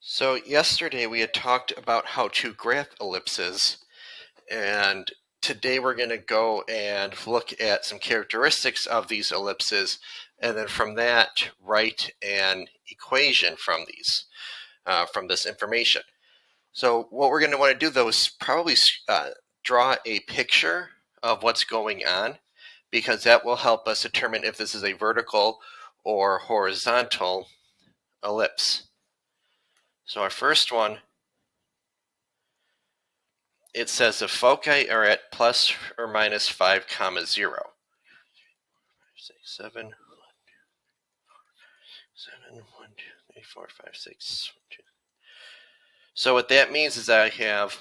So yesterday we had talked about how to graph ellipses, and today we're going to go and look at some characteristics of these ellipses, and then from that write an equation from this information. So what we're going to want to do though is probably draw a picture of what's going on, because that will help us determine if this is a vertical or horizontal ellipse. So our first one, it says the foci are at plus or minus 5 comma 0. 6, 7, 1, 2, 7, 1, 2, 3, 4, 5, 6, 1, 2. So what that means is that I have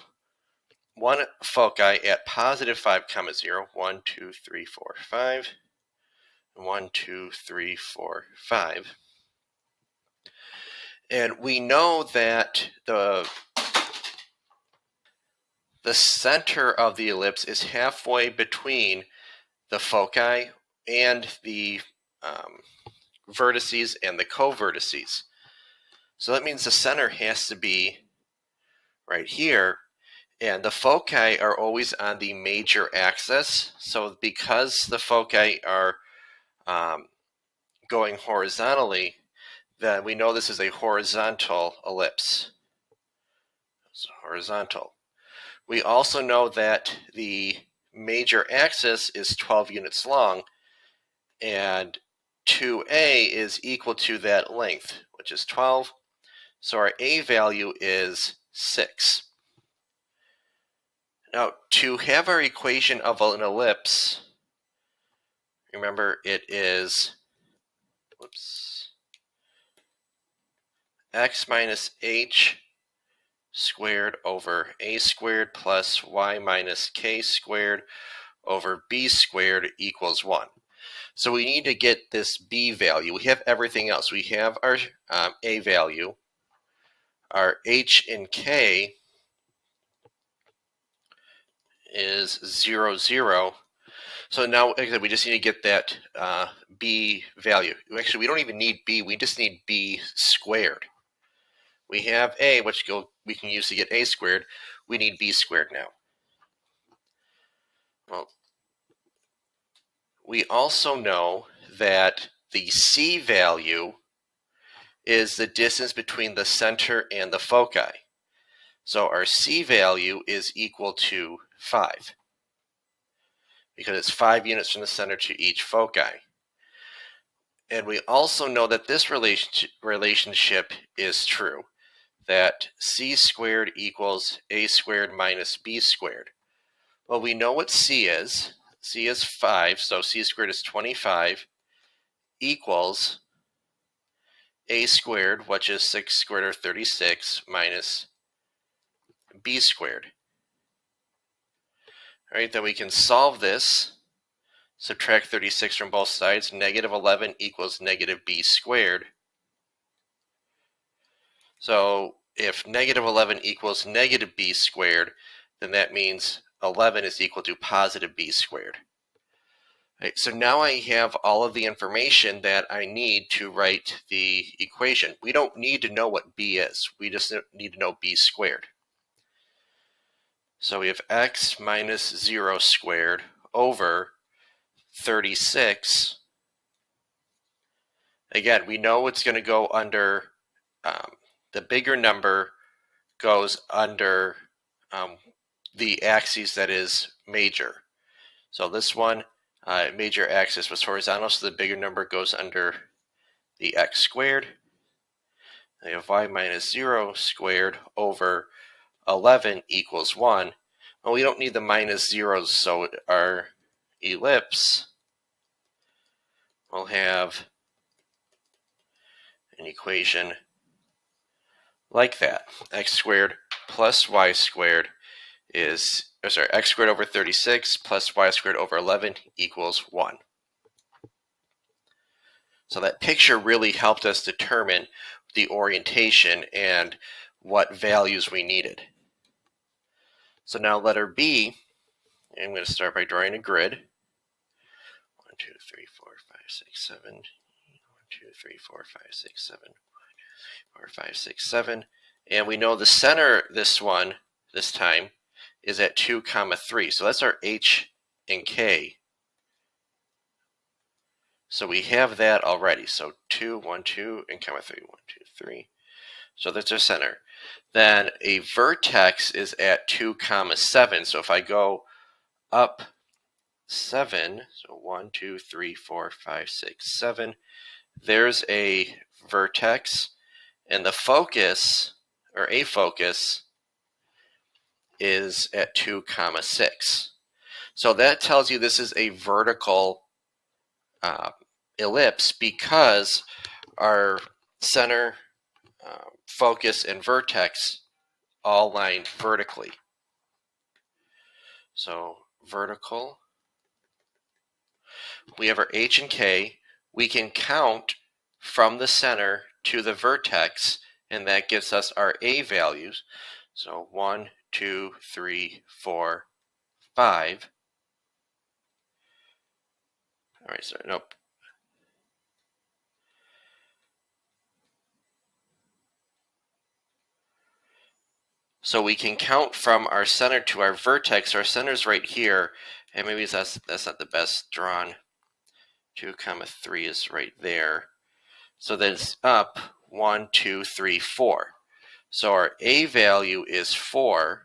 one foci at positive 5 comma 0, 1, 2, 3, 4, 5, 1, 2, 3, 4, 5. And we know that the center of the ellipse is halfway between the foci and the vertices and the co-vertices. So that means the center has to be right here, and the foci are always on the major axis. So because the foci are going horizontally, then we know this is a horizontal ellipse. So horizontal. We also know that the major axis is 12 units long, and 2a is equal to that length, which is 12. So our a value is 6. Now, to have our equation of an ellipse, remember it is x minus h squared over a squared plus y minus k squared over b squared equals 1. So we need to get this b value. We have everything else. We have our a value. Our h and k is 0, 0. So now we just need to get that b value. Actually, we don't even need b. We just need b squared. We have a, which we can use to get a squared. We need b squared now. Well, we also know that the c value is the distance between the center and the foci. So our c value is equal to 5, because it's 5 units from the center to each foci. And we also know that this relationship is true, that c squared equals a squared minus b squared. Well, we know what c is. C is 5, so c squared is 25, equals a squared, which is 6 squared or 36, minus b squared. All right, then we can solve this. Subtract 36 from both sides. Negative 11 equals negative b squared. So if negative 11 equals negative b squared, then that means 11 is equal to positive b squared. Right, so now I have all of the information that I need to write the equation. We don't need to know what b is. We just need to know b squared. So we have x minus 0 squared over 36. Again, we know it's going to go under, the bigger number goes under the axis that is major. So this one, major axis was horizontal, so the bigger number goes under the x squared. We have y minus 0 squared over 11 equals 1. Well, we don't need the minus zeros, so our ellipse will have an equation like that. X squared plus y squared is, x squared over 36 plus y squared over 11 equals 1. So that picture really helped us determine the orientation and what values we needed. So now letter B, I'm going to start by drawing a grid. 1, 2, 3, 4, 5, 6, 7. 1, 2, 3, 4, 5, 6, 7. 4, 5, 6, 7. And we know the center, this time, is at 2, 3. So that's our H and K. So we have that already. So 2, 1, 2, and 3, 1, 2, 3. So that's our center. Then a vertex is at 2, 7. So if I go up 7, so 1, 2, 3, 4, 5, 6, 7, there's a vertex, and the focus, or a focus, is at 2, 6. So that tells you this is a vertical ellipse because our center, focus, and vertex all line vertically. So vertical, we have our H and K. We can count from the center to the vertex, and that gives us our A values. So 1, 2, 3, 4, 5. All right, so nope. So we can count from our center to our vertex. Our center's right here, and maybe that's not the best drawn. 2, 3 is right there. So then it's up 1, 2, 3, 4. So our A value is 4,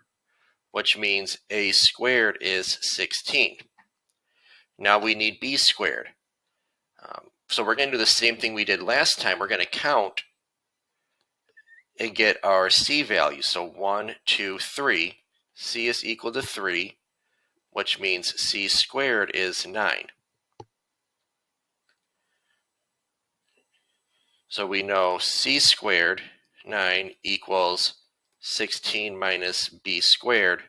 which means A squared is 16. Now we need B squared. So we're going to do the same thing we did last time. We're going to count and get our C value. So 1, 2, 3. C is equal to 3, which means C squared is 9. So we know C squared, 9, equals 16 minus B squared.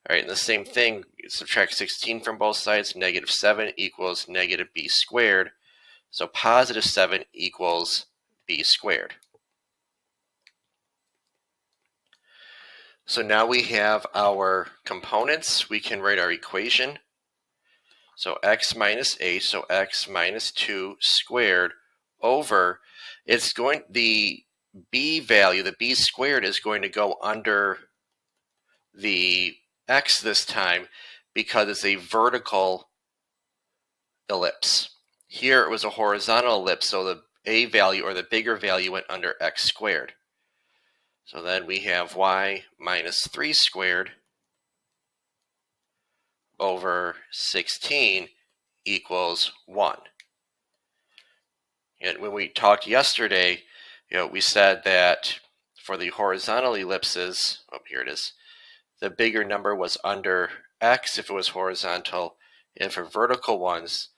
All right, and the same thing, subtract 16 from both sides, negative 7 equals negative B squared. So positive 7 equals B squared. So now we have our components. We can write our equation. So x minus h, so x minus 2 squared over, the b value, the b squared, is going to go under the x this time because it's a vertical ellipse. Here it was a horizontal ellipse, so the a value, or the bigger value, went under x squared. So then we have y minus 3 squared over 16 equals 1. And when we talked yesterday, we said that for the horizontal ellipses, here it is, the bigger number was under x if it was horizontal, and for vertical ones,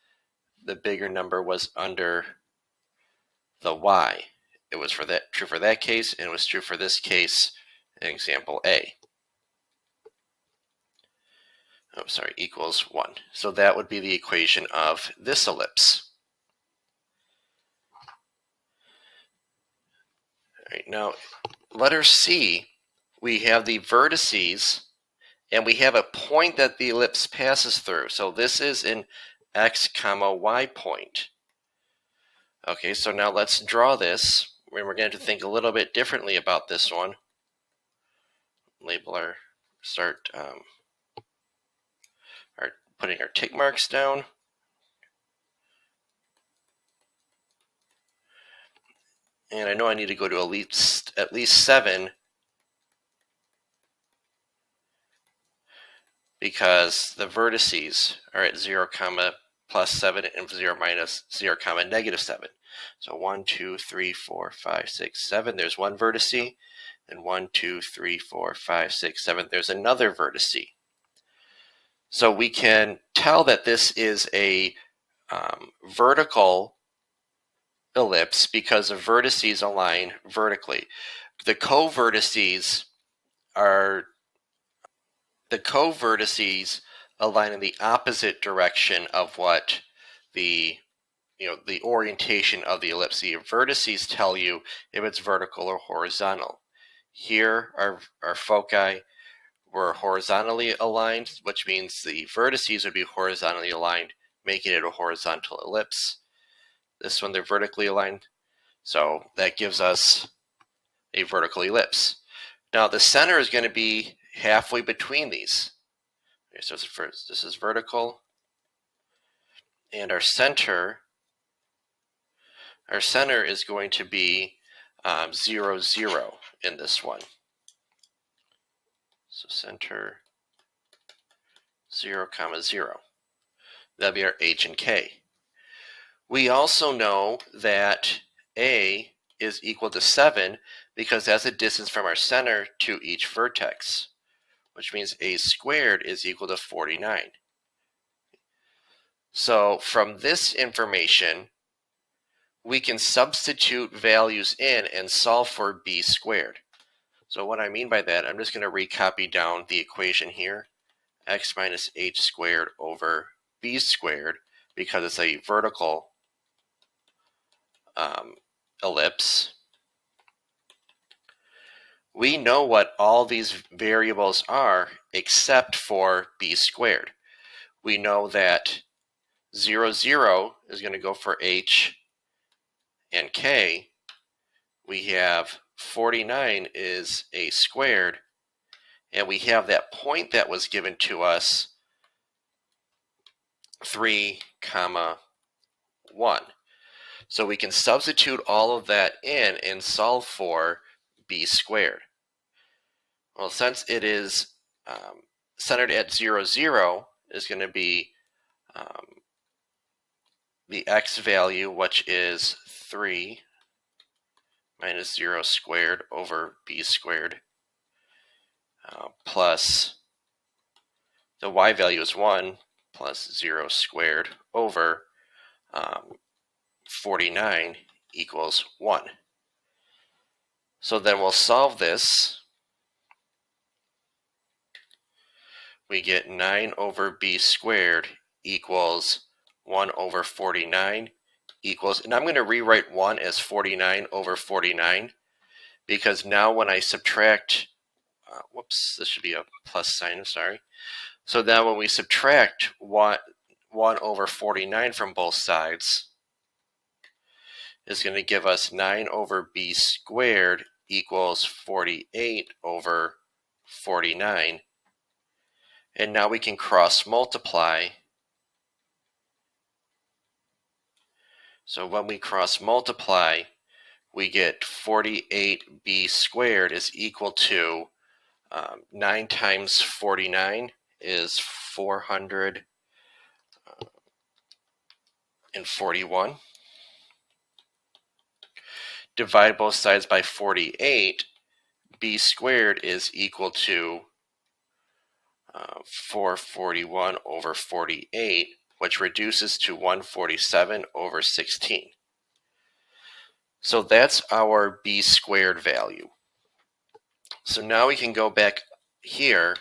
the bigger number was under the y. It was true for that case, and it was true for this case in example A. Equals 1. So that would be the equation of this ellipse. All right, now letter C, we have the vertices, and we have a point that the ellipse passes through. So this is an x, y point. Okay, so now let's draw this. We're going to think a little bit differently about this one. Label start putting our tick marks down. And I know I need to go to at least 7 because the vertices are at 0, plus 7 and 0, minus 0, negative 7. So 1, 2, 3, 4, 5, 6, 7. There's one vertice. And 1, 2, 3, 4, 5, 6, 7. There's another vertice. So we can tell that this is a vertical ellipse because the vertices align vertically. The co-vertices align in the opposite direction of what the orientation of the ellipse. The vertices tell you if it's vertical or horizontal. Here, our foci were horizontally aligned, which means the vertices would be horizontally aligned, making it a horizontal ellipse. This one, they're vertically aligned. So that gives us a vertical ellipse. Now the center is going to be halfway between these. Okay, so this is vertical, and our center is going to be 0, 0 in this one. So center 0, 0. That'll be our H and K. We also know that A is equal to 7 because that's the distance from our center to each vertex, which means A squared is equal to 49. So from this information, we can substitute values in and solve for B squared. So what I mean by that, I'm just going to recopy down the equation here. X minus H squared over B squared, because it's a vertical ellipse. We know what all these variables are except for B squared. We know that 0, 0 is going to go for H and K. We have 49 is A squared, and we have that point that was given to us, 3, 1. So we can substitute all of that in and solve for B squared. Well, since it is centered at 0, 0, is going to be the x value, which is 3 minus 0 squared over B squared, plus the y value is 1 plus 0 squared over 49 equals 1. So then we'll solve this. We get 9 over B squared equals 1 over 49 equals, and I'm going to rewrite 1 as 49 over 49, because now when I subtract, this should be a plus sign, sorry. So now when we subtract 1 over 49 from both sides, is going to give us 9 over B squared equals 48 over 49. And now we can cross multiply. So when we cross multiply, we get 48b squared is equal to 9 times 49 is 441. Divide both sides by 48, b squared is equal to 441 over 48, which reduces to 147 over 16. So that's our b squared value. So now we can go back here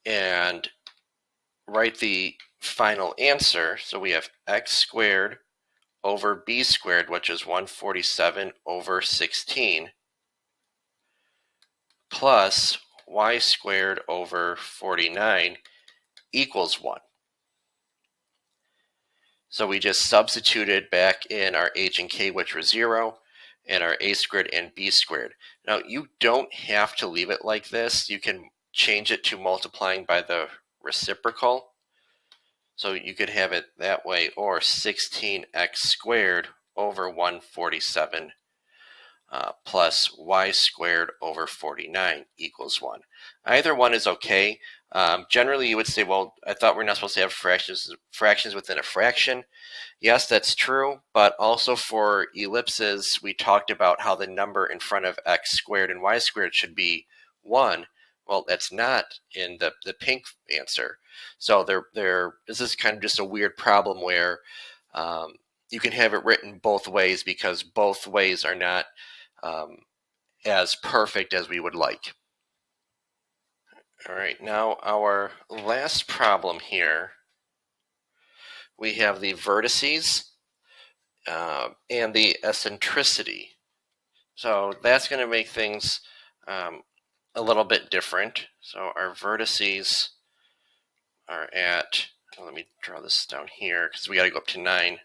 and write the final answer. So we have x squared over b squared, which is 147 over 16, plus y squared over 49 equals 1. So we just substituted back in our h and k, which were 0, and our a squared and b squared. Now you don't have to leave it like this. You can change it to multiplying by the reciprocal. So you could have it that way, or 16x squared over 147 plus y squared over 49 equals 1. Either one is okay. Generally, you would say, well, I thought we're not supposed to have fractions within a fraction. Yes, that's true, but also for ellipses, we talked about how the number in front of x squared and y squared should be 1. Well, that's not in the pink answer. So this is kind of just a weird problem where you can have it written both ways, because both ways are not as perfect as we would like. All right, now our last problem here, we have the vertices and the eccentricity. So that's going to make things a little bit different. So our vertices are at, let me draw this down here because we got to go up to 9.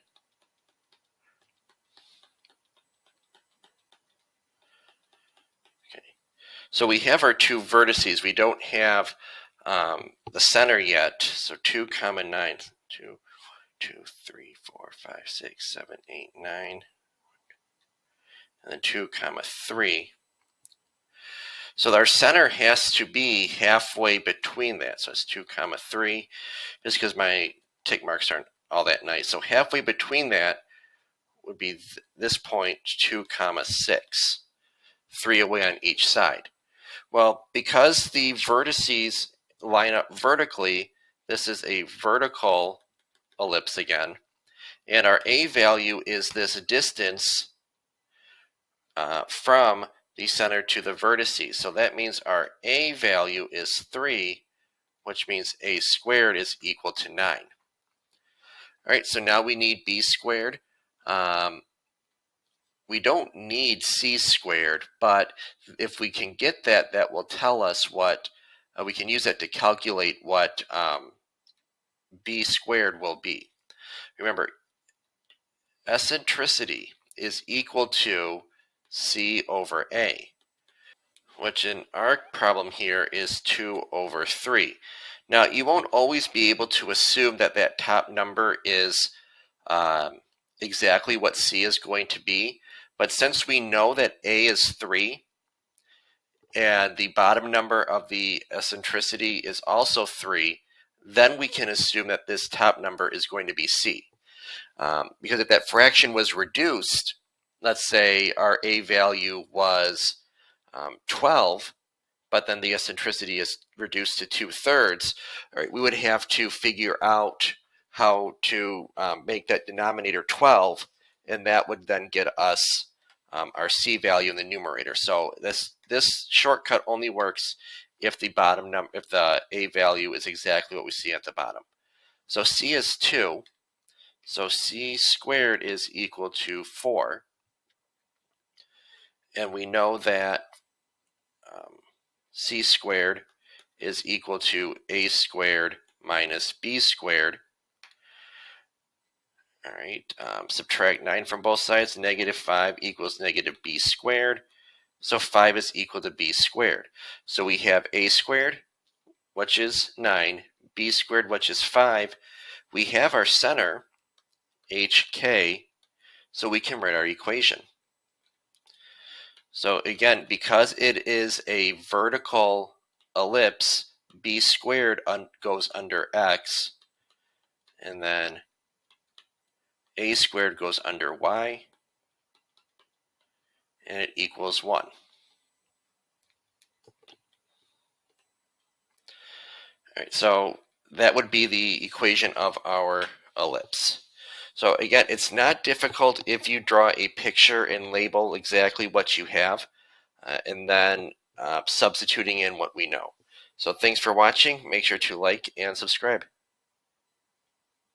So we have our two vertices. We don't have the center yet. So 2, 9. 2, 2, 3, 4, 5, 6, 7, 8, 9. And then 2, 3. So our center has to be halfway between that. So it's 2, 3, just because my tick marks aren't all that nice. So halfway between that would be this point, 2, 6, 3 away on each side. Well, because the vertices line up vertically, this is a vertical ellipse again, and our A value is this distance from the center to the vertices. So that means our A value is 3, which means A squared is equal to 9. All right, so now we need B squared. We don't need C squared, but if we can get that, that will tell us what, we can use that to calculate what B squared will be. Remember, eccentricity is equal to C over A, which in our problem here is 2 over 3. Now, you won't always be able to assume that that top number is exactly what C is going to be, but since we know that A is 3, and the bottom number of the eccentricity is also 3, then we can assume that this top number is going to be C. Because if that fraction was reduced, let's say our A value was 12, but then the eccentricity is reduced to 2/3, right, we would have to figure out how to make that denominator 12, and that would then get us our C value in the numerator. So this shortcut only works if the if the A value is exactly what we see at the bottom. So C is 2. So C squared is equal to 4. And we know that C squared is equal to A squared minus B squared. All right, subtract 9 from both sides. -5 equals -B squared. So 5 is equal to B squared. So we have A squared, which is 9, B squared, which is 5. We have our center, HK, so we can write our equation. So again, because it is a vertical ellipse, B squared goes under X, and then A squared goes under Y, and it equals 1. All right, so that would be the equation of our ellipse. So again, it's not difficult if you draw a picture and label exactly what you have, and then substituting in what we know. So thanks for watching. Make sure to like and subscribe.